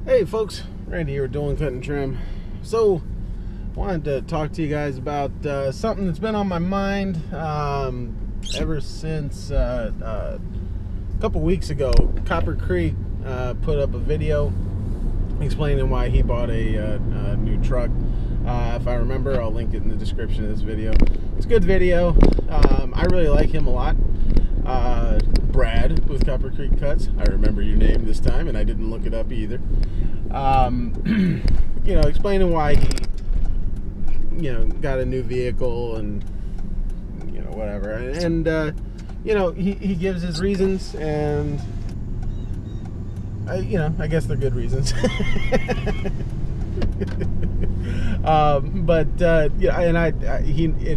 Hey folks, Randy here doing Cut and Trim. So, wanted to talk to you guys about something that's been on my mind ever since a couple weeks ago. Copper Creek put up a video explaining why he bought a new truck. If I remember, I'll link it in the description of this video. It's a good video. I really like him a lot. Brad with Copper Creek Cuts. I remember your name this time, and I didn't look it up either. Explaining why he, got a new vehicle and, whatever. And he gives his reasons, and, I guess they're good reasons.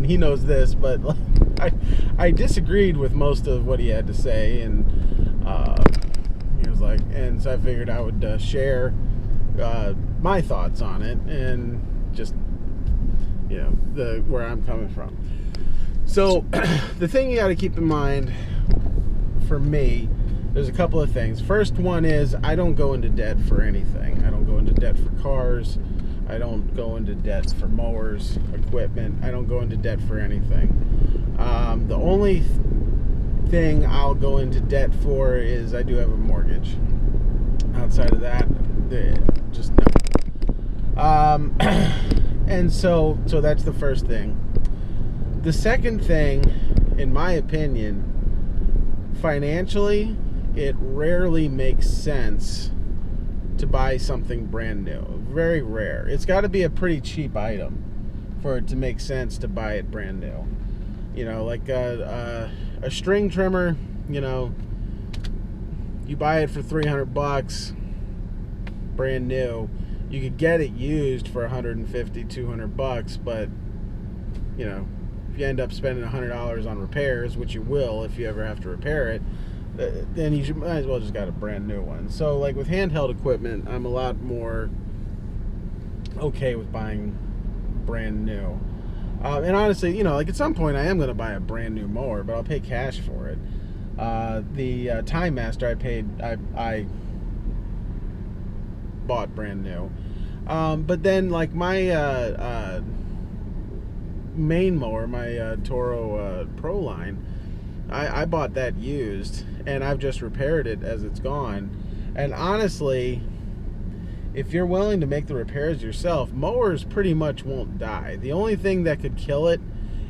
He knows this, but I disagreed with most of what he had to say, and he was like, and so I figured I would share my thoughts on it and just where I'm coming from. So the thing you got to keep in mind for me, there's a couple of things. First one is I don't go into debt for anything. I don't go into debt for cars. I don't go into debt for mowers, equipment. I don't go into debt for anything. The only thing I'll go into debt for is I do have a mortgage. Outside of that, just no. And so that's the first thing. The second thing, in my opinion, financially, it rarely makes sense to buy something brand new. Very rare. It's got to be a pretty cheap item for it to make sense to buy it brand new. Like a string trimmer, you buy it for $300 brand new. You could get it used for $150, $200, but if you end up spending $100 on repairs, which you will if you ever have to repair it, then you might as well just got a brand new one. So like with handheld equipment, I'm a lot more okay with buying brand new. And honestly, like at some point I am going to buy a brand new mower, but I'll pay cash for it. The Time Master I bought brand new. But then like my main mower, my Toro Pro line, I bought that used, and I've just repaired it as it's gone. And honestly, if you're willing to make the repairs yourself, mowers pretty much won't die. The only thing that could kill it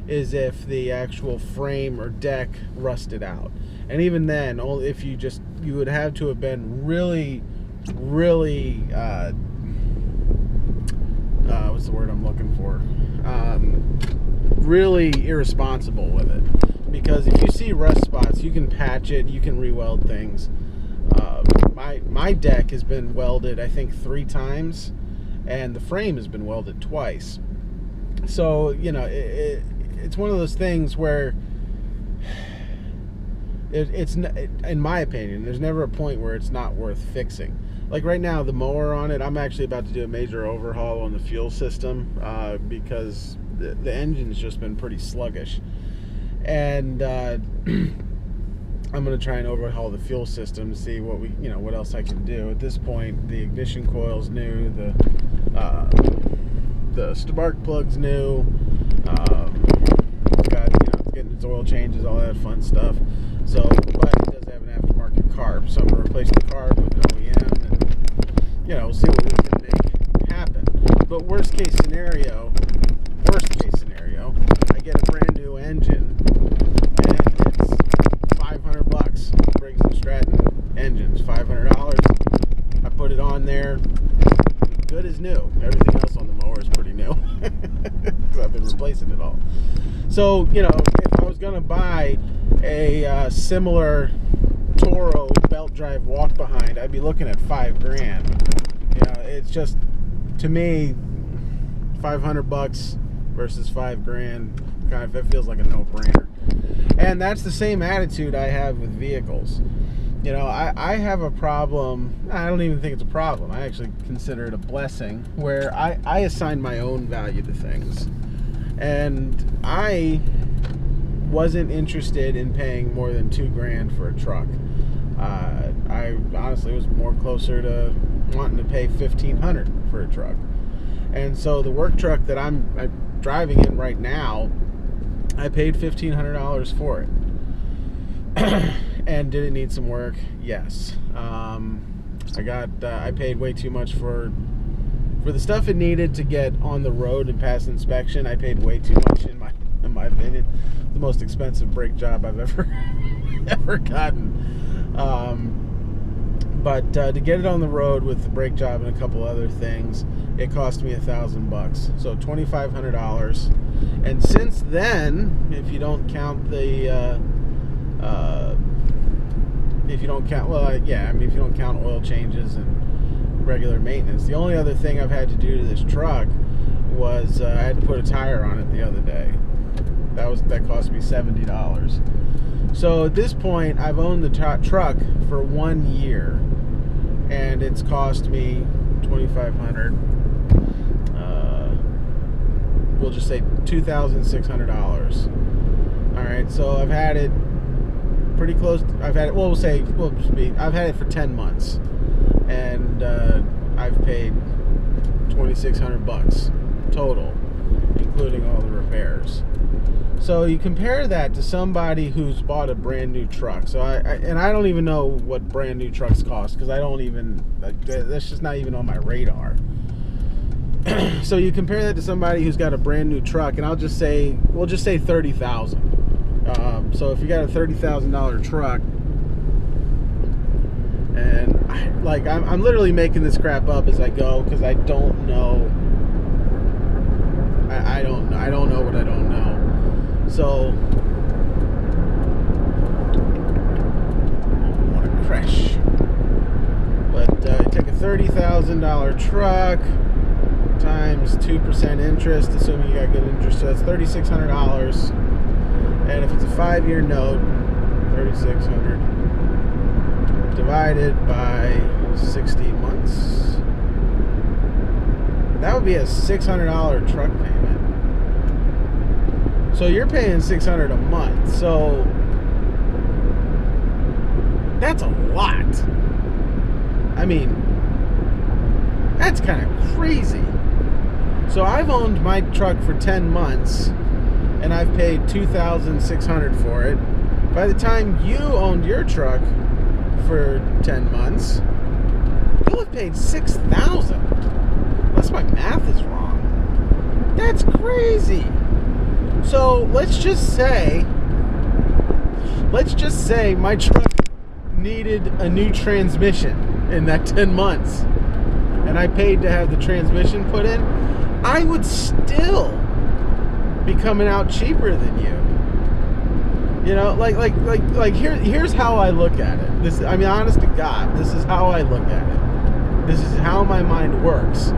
is if the actual frame or deck rusted out. And even then, only if you would have to have been really what's the word I'm looking for? Really irresponsible with it. Because if you see rust spots, you can patch it, you can re-weld things. My deck has been welded, I think, 3 times, and the frame has been welded twice. So, it's one of those things where it's, in my opinion, there's never a point where it's not worth fixing. Like right now, the mower on it, I'm actually about to do a major overhaul on the fuel system because the engine's just been pretty sluggish. And I'm going to try and overhaul the fuel system to see what else I can do. At this point, the ignition coil's new, the spark plug's new. It's getting its oil changes, all that fun stuff. So, but it does have an aftermarket carb, so I'm going to replace the carb with an OEM, and we'll see what we can make happen. But worst case scenario, I get a brand new engine, and it's $500. Briggs & Stratton engines, $500. I put it on there, good as new. Everything else on the mower is pretty new because I've been replacing it all. So, if I was going to buy a similar Toro belt drive walk behind, I'd be looking at $5,000. It's just, to me, $500 versus $5,000, it feels like a no-brainer. And that's the same attitude I have with vehicles. I have a problem. I don't even think it's a problem. I actually consider it a blessing, where I assign my own value to things. And I wasn't interested in paying more than $2,000 for a truck. I honestly was more closer to wanting to pay $1,500 for a truck. And so the work truck that I'm driving in right now, I paid $1,500 for it. And did it need some work? Yes. I paid way too much for the stuff it needed to get on the road and pass inspection. I paid way too much in my opinion. The most expensive brake job I've ever gotten. But to get it on the road with the brake job and a couple other things, it cost me $1,000. So $2,500. And since then, if you don't count the if you don't count oil changes and regular maintenance, the only other thing I've had to do to this truck was I had to put a tire on it the other day. That cost me $70. So at this point, I've owned the truck for 1 year, and it's cost me $2,500. We'll just say $2,600. All right, so I've had it pretty close. I've had it. I've had it for 10 months, and I've paid $2,600 total, including all the repairs. So you compare that to somebody who's bought a brand new truck. So I don't even know what brand new trucks cost, because that's just not even on my radar. So you compare that to somebody who's got a brand new truck, and we'll just say $30,000. So if you got a $30,000 truck, and I'm literally making this crap up as I go, because I don't know. I don't know what I don't know. So I want to crash. But you take a $30,000 truck times 2% interest, assuming you got good interest, so that's $3,600. And if it's a 5-year note, $3,600 divided by 60 months, that would be a $600 truck payment. So you're paying $600 a month. So that's a lot. I mean, that's kind of crazy. So I've owned my truck for 10 months, and I've paid $2,600 for it. By the time you owned your truck for 10 months, you'll have paid $6,000. Unless my math is wrong. That's crazy. So let's just say my truck needed a new transmission in that 10 months, and I paid to have the transmission put in. I would still be coming out cheaper than you. You know, here's how I look at it. Honest to God, this is how I look at it. This is how my mind works.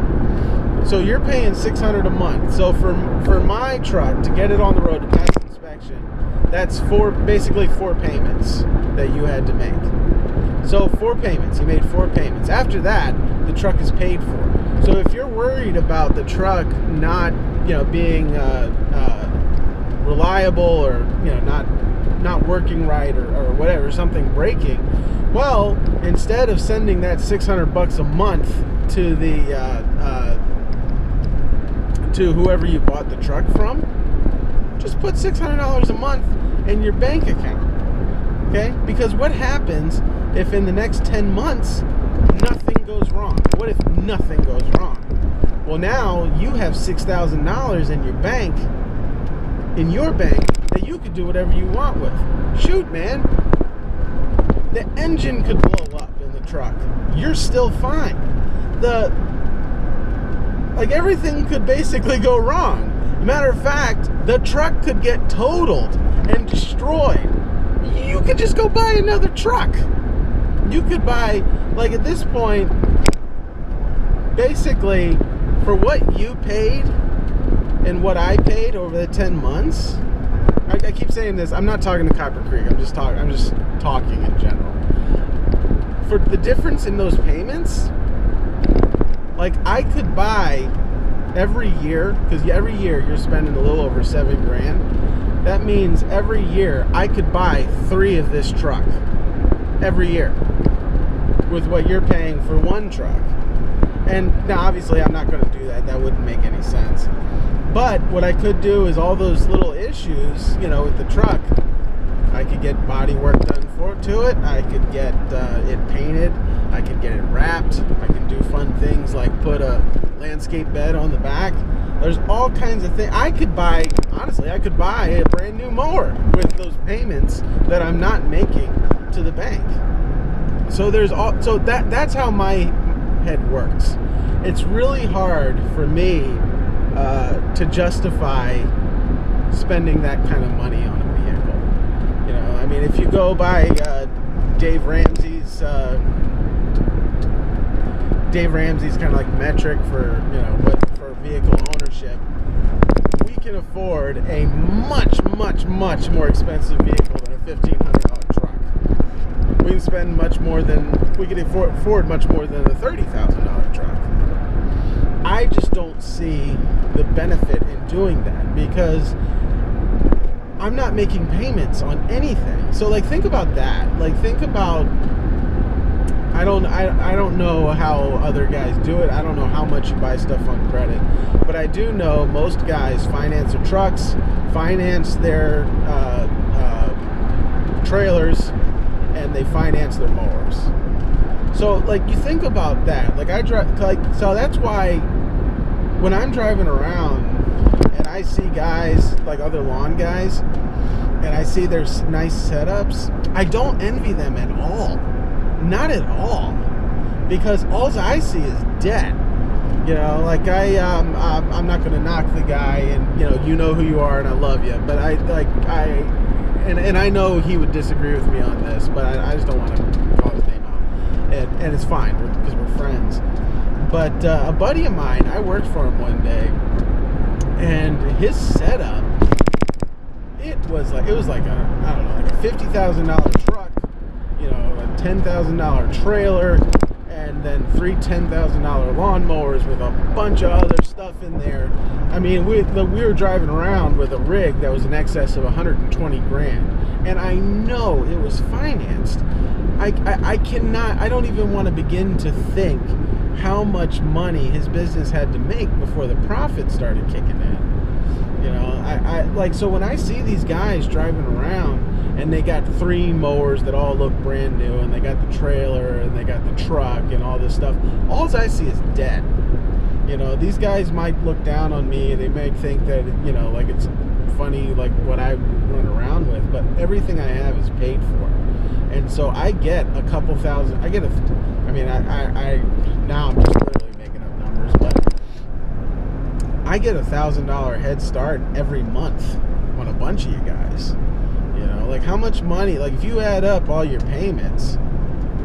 So you're paying $600 a month. So for my truck to get it on the road to pass inspection, that's basically four payments that you had to make. So 4 payments. You made 4 payments. After that, the truck is paid for. So if you're worried about the truck not, being reliable, or not working right, or whatever, something breaking, well, instead of sending that $600 a month to to whoever you bought the truck from, just put $600 a month in your bank account. Okay? Because what happens if in the next 10 months nothing goes wrong? What if nothing goes wrong? Well, now you have $6,000 in your bank that you could do whatever you want with. Shoot, man. The engine could blow up in the truck. You're still fine. Everything could basically go wrong. Matter of fact, the truck could get totaled and destroyed. You could just go buy another truck. You could buy, at this point, basically, for what you paid and what I paid over the 10 months, I keep saying this, I'm not talking to Copper Creek, I'm just talking in general. For the difference in those payments, I could buy every year, because every year you're spending a little over $7,000. That means every year I could buy 3 of this truck. every year with what you're paying for one truck. And now obviously I'm not going to do that. That wouldn't make any sense. But what I could do is all those little issues, you know, with the truck, I could get body work done to it. I could get it painted. I could get it wrapped. I can do fun things like put a landscape bed on the back. There's all kinds of things. I could buy a brand new mower with those payments that I'm not making to the bank. So that's how my head works. It's really hard for me to justify spending that kind of money on a vehicle. You know, I mean, if you go by Dave Ramsey's kind of like metric for, you know, what for vehicle ownership, we can afford a much more expensive vehicle than a $1,500 truck. We can spend we can afford much more than a $30,000 truck. I just don't see the benefit in doing that because I'm not making payments on anything. So like think about that. Like think about I don't know how other guys do it. I don't know how much you buy stuff on credit. But I do know most guys finance their trucks, finance their trailers, and they finance their mowers. So like you think about that. Like so that's why when I'm driving around and I see guys like other lawn guys and I see their nice setups, I don't envy them at all. Not at all, because all I see is debt. You know, like I'm not going to knock the guy, and you know who you are, and I love you. But I know he would disagree with me on this, but I just don't want to call his name out, and it's fine because we're friends. But a buddy of mine, I worked for him one day, and his setup, it was like a $50,000 truck. You know, a $10,000 trailer, and then 3 $10,000 lawnmowers with a bunch of other stuff in there. I mean, we were driving around with a rig that was in excess of 120 grand, and I know it was financed. I don't even want to begin to think how much money his business had to make before the profit started kicking in. You know, so when I see these guys driving around and they got 3 mowers that all look brand new, and they got the trailer, and they got the truck, and all this stuff, all I see is debt. You know, these guys might look down on me, and they may think that, you know, like it's funny, like what I run around with, but everything I have is paid for. And so I get a couple thousand, now I'm just literally making up numbers, but I get $1,000 head start every month on a bunch of you guys. You know, like how much money, like if you add up all your payments,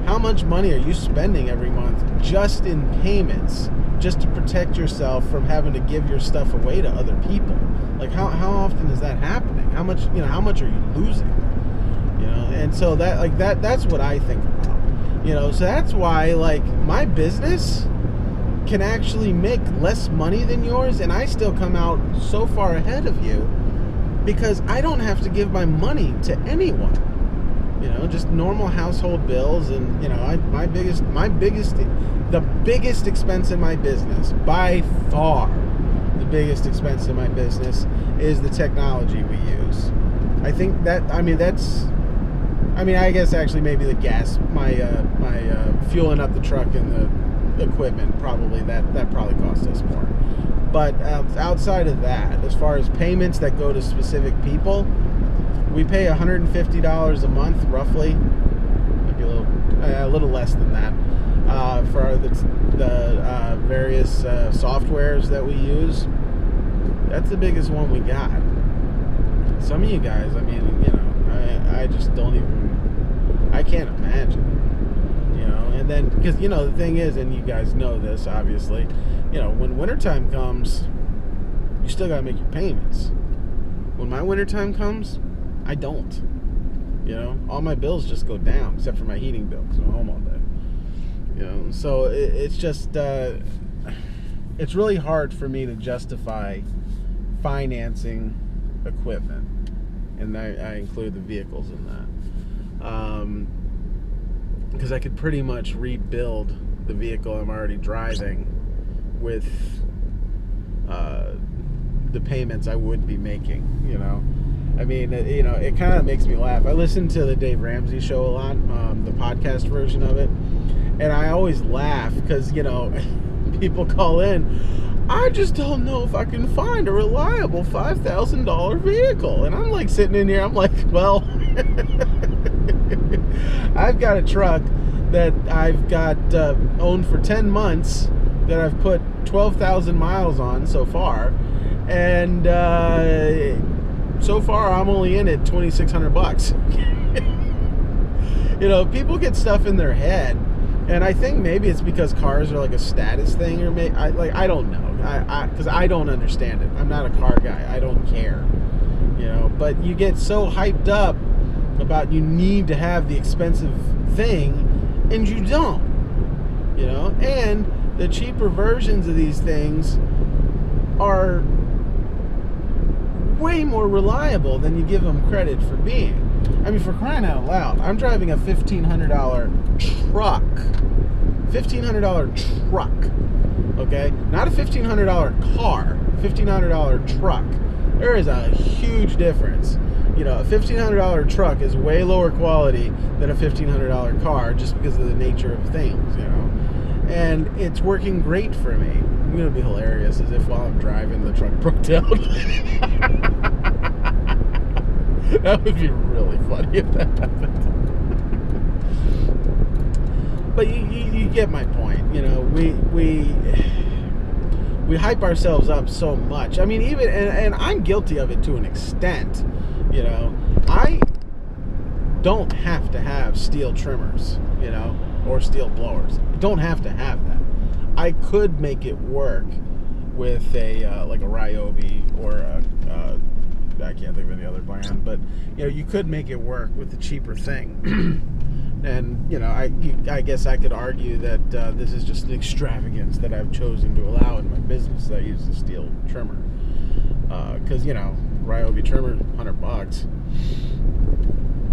how much money are you spending every month just in payments, just to protect yourself from having to give your stuff away to other people? Like how often is that happening? How much are you losing? You know, and so that's what I think about. You know, so that's why like my business can actually make less money than yours, and I still come out so far ahead of you because I don't have to give my money to anyone. You know, just normal household bills, and you know, the biggest expense in my business, by far, the biggest expense in my business is the technology we use. I think that, I guess actually maybe the gas, my fueling up the truck and the equipment, probably that probably costs us more. But outside of that, as far as payments that go to specific people, we pay $150 a month, roughly, maybe a little less than that, for the various softwares that we use. That's the biggest one we got. Some of you guys, I mean, you know, I just don't even, I can't imagine, you know. And then, because, you know, the thing is, and you guys know this, obviously, you know, when wintertime comes, you still got to make your payments. When my wintertime comes, I don't. You know, all my bills just go down, except for my heating bill, because I'm home all day. You know, so it's just, it's really hard for me to justify financing equipment, and I include the vehicles in that. because I could pretty much rebuild the vehicle I'm already driving with the payments I would be making, you know. I mean, it kind of makes me laugh. I listen to the Dave Ramsey show a lot, the podcast version of it, and I always laugh because, people call in, I just don't know if I can find a reliable $5,000 vehicle. And I'm like sitting in here, I'm like, well, I've got a truck that I've got owned for 10 months that I've put 12,000 miles on so far. And so far I'm only in it $2,600. People get stuff in their head. And I think maybe it's because cars are like a status thing, or maybe I don't know, because I don't understand it. I'm not a car guy. I don't care, But you get so hyped up about you need to have the expensive thing, and you don't, And the cheaper versions of these things are way more reliable than you give them credit for being. I mean, for crying out loud, I'm driving a $1,500 truck. $1,500 truck. Okay? Not a $1,500 car. $1,500 truck. There is a huge difference. A $1,500 truck is way lower quality than a $1,500 car just because of the nature of things, And it's working great for me. I'm going to be hilarious as if while I'm driving the truck broke down. That would be really funny if that happened. But you get my point. We hype ourselves up so much. I mean, even and I'm guilty of it to an extent. I don't have to have steel trimmers, or steel blowers. I don't have to have that. I could make it work with a like a Ryobi or I can't think of any other brand, but you could make it work with the cheaper thing. And I guess I could argue that this is just an extravagance that I've chosen to allow in my business. That I use the steel trimmer because Ryobi trimmer, $100.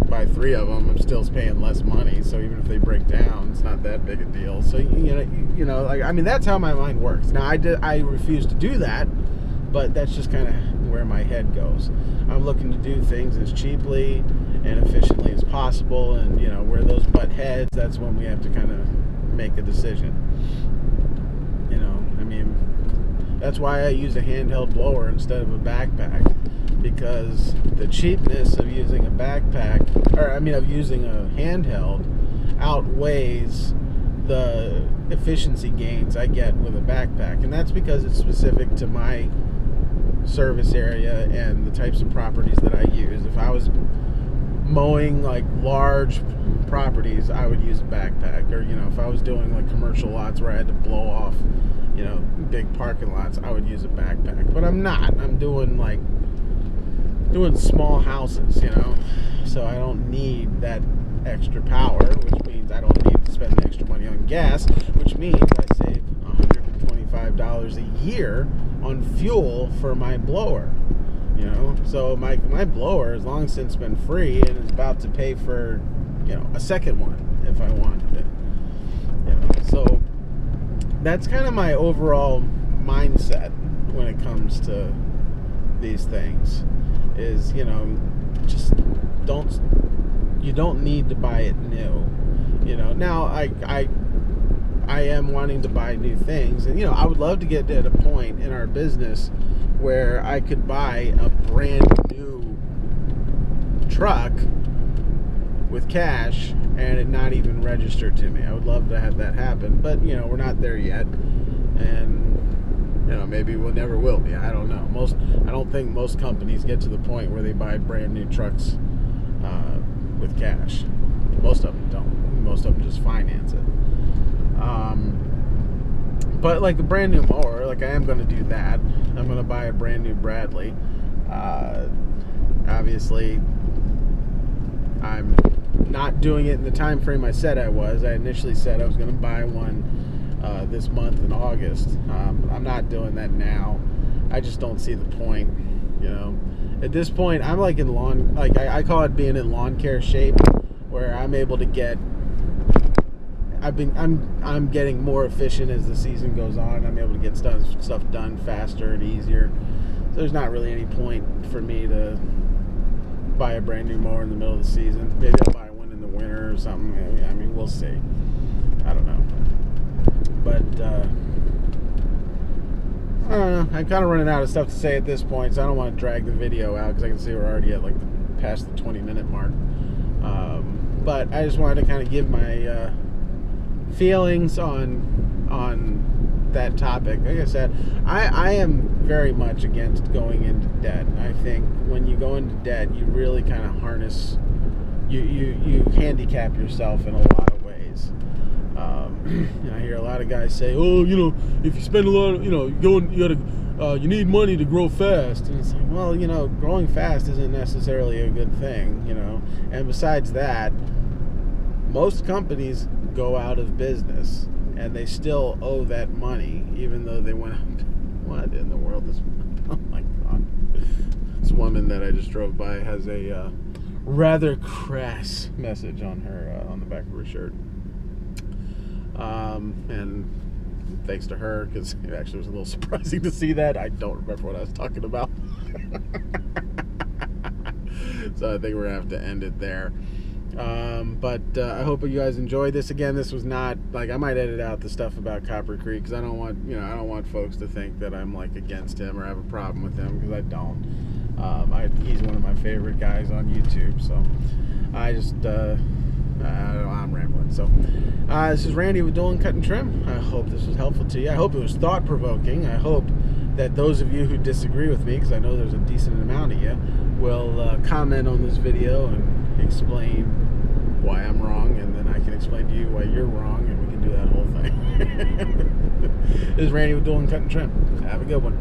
Buy 3 of them, I'm still paying less money. So even if they break down, it's not that big a deal. So that's how my mind works. Now I refuse to do that, but that's just kind of where my head goes. I'm looking to do things as cheaply and efficiently as possible, and where those butt heads, that's when we have to kind of make a decision. That's why I use a handheld blower instead of a backpack, because the cheapness of using a backpack, of using a handheld, outweighs the efficiency gains I get with a backpack. And that's because it's specific to my service area and the types of properties that I use. If I was mowing like large properties, I would use a backpack. Or if I was doing like commercial lots where I had to blow off big parking lots, I would use a backpack. But I'm not. I'm doing small houses, so I don't need that extra power, which means I don't need to spend the extra money on gas, which means I save $125 a year on fuel for my blower. So my blower has long since been free and is about to pay for a second one if I wanted it. So that's kind of my overall mindset when it comes to these things. Is just you don't need to buy it new. Now I am wanting to buy new things, and I would love to get at a point in our business where I could buy a brand new truck with cash and it not even register to me. I would love to have that happen, but we're not there yet, and maybe we never will be. I don't know. I don't think most companies get to the point where they buy brand new trucks with cash. Most of them don't. Most of them just finance it. But like a brand new mower, like I am going to do that. I'm going to buy a brand new Bradley. Obviously, I'm not doing it in the time frame I said I was. I initially said I was going to buy one this month in August. I'm not doing that now. I just don't see the point. At this point, I'm like in lawn, like I call it being in lawn care shape, where I'm able to get I'm getting more efficient as the season goes on. I'm able to get stuff done faster and easier. So there's not really any point for me to buy a brand new mower in the middle of the season. Maybe I'll buy one in the winter or something. I mean, we'll see. I don't know. But I don't know. I'm kind of running out of stuff to say at this point, so I don't want to drag the video out because I can see we're already at like past the 20-minute mark. But I just wanted to kind of give my feelings on that topic. Like I said, I am very much against going into debt. I think when you go into debt, you really kind of harness, you handicap yourself in a lot of ways. I hear a lot of guys say, "Oh, if you spend a lot of, you need money to grow fast." And it's like, well, growing fast isn't necessarily a good thing, And besides that, most companies go out of business, and they still owe that money, even though they went out. What in the world is? Oh my God! This woman that I just drove by has a rather crass message on her on the back of her shirt. And thanks to her, because it actually was a little surprising to see that. I don't remember what I was talking about. So I think we're going to have to end it there. But I hope you guys enjoyed this. Again, this was not, like, I might edit out the stuff about Copper Creek, because I don't want folks to think that I'm, like, against him or have a problem with him, because I don't. He's one of my favorite guys on YouTube, so I just... I'm rambling. So this is Randy with Dolan Cut and Trim. I hope this was helpful to you. I hope it was thought-provoking. I hope that those of you who disagree with me, because I know there's a decent amount of you, will comment on this video and explain why I'm wrong, and then I can explain to you why you're wrong, and we can do that whole thing. This is Randy with Dolan Cut and Trim. Have a good one.